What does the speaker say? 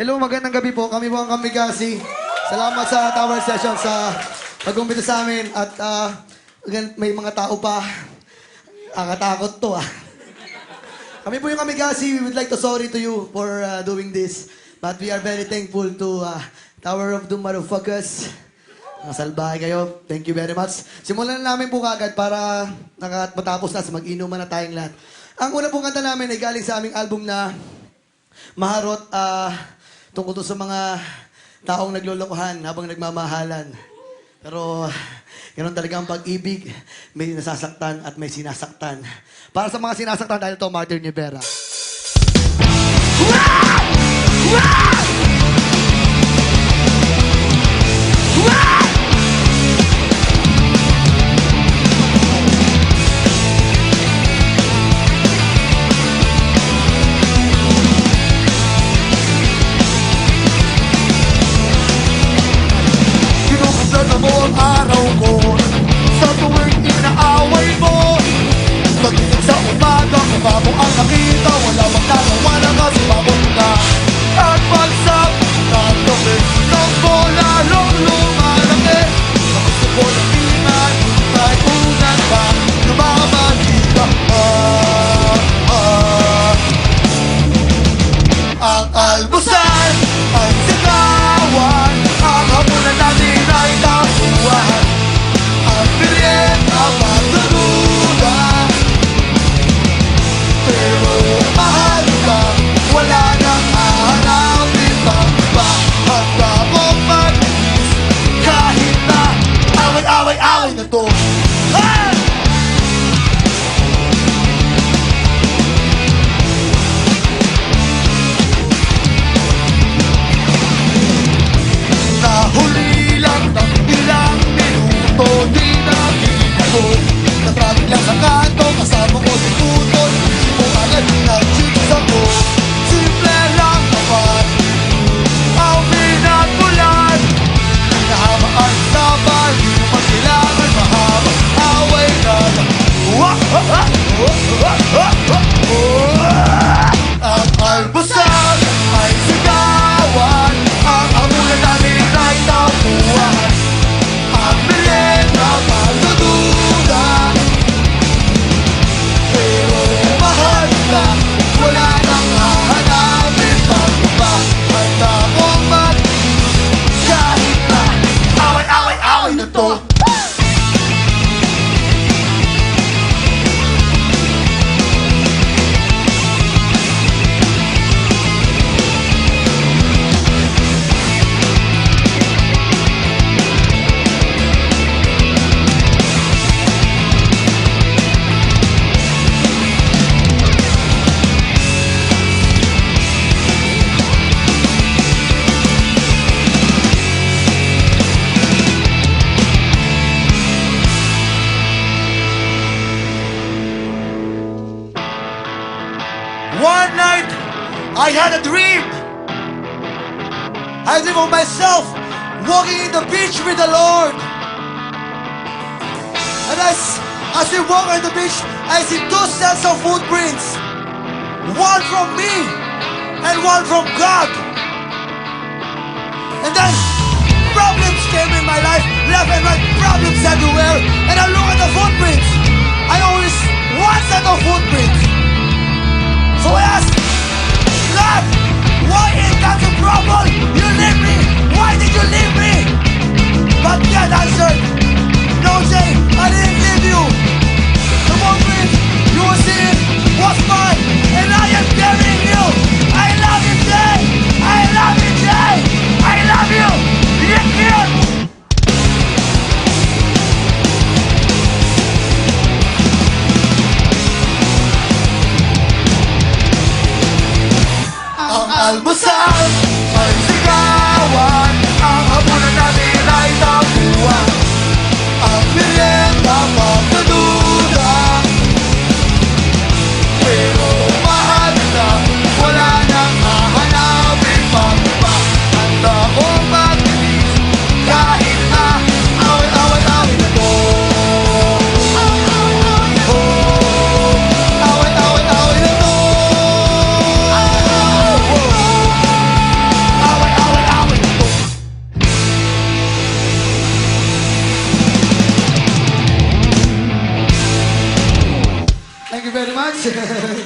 Hello, magandang gabi po. Kami po ang Kamigasi. Salamat sa Tower Session sa pag-umpita sa amin. At may mga tao pa. Katakot to Kami po yung Kamigasi. We would like to sorry to you for doing this. But we are very thankful to Tower of Doom motherfuckers. Salbahe kayo. Thank you very much. Simulan na namin po kagad para matapos na sa mag-inuman na tayong lahat. Ang una pong kanta namin ay galing sa aming album na Maharot, tungkol to sa mga taong naglolokohan habang nagmamahalan. Pero, ganoon talaga ang pag-ibig. May nasasaktan at may sinasaktan. Para sa mga sinasaktan, dahil ito, Martin Rivera. Araw ko sa tuwing inaaway mo. Pagdating sa umaga, mukha mo ang nakita. Wala magkagawa na kasi babot ka. At pagsap ng gabi, nang mo lalong lumalaki. Na gusto ko lang tingnan, kahit unan pa, lumabati ka. Ang almusal ay sigawan. Ang hapunan natin ay tapuan. Ang merienda magdududa. Pero mahal ka, wala nang hahanapin pang iba. Handa mong mag-iis kahit na away-away-away na to. Nahuli lang ng ilang minuto, di natin ako. Natraffic lang sa kanto, kasama ko si Tuton. Di mo agad nag-chicks ako. Simple lang naman ang pinagmulan. Nahamaan sa bali, magkailangan mahaba. Away na lang. Ang almusal ay sigawan. Ang hamunan namin ay tapuan. Ang merienda magdududa. Pero mahal ka, wala nang hahanapin pang iba. Handa mong mag-iis kahit na away-away-away na to. One night, I had a dream. I dream of myself walking in the beach with the Lord. And as we walk on the beach, I see two sets of footprints. One from me and one from God. And then problems came in my life, left and right, problems everywhere. And I look at the footprints. I always one set of footprints. So I asked, God, why in times of trouble you leave me? Why did you leave me? But God answered, no, Jay, I didn't leave you. The moment you were seeing was mine, and I am carrying you. I love you, Jay. I love you, Jay. I love you. Yeah. Ang almusal ay sigawan. Ang hapunan natin ay tapuan. Ang merienda magdududa. Pero mahal na, wala nang hahanapin pang iba. Handa kong mag-iis kahit na away-away-away na to. Away-away-away na to. much.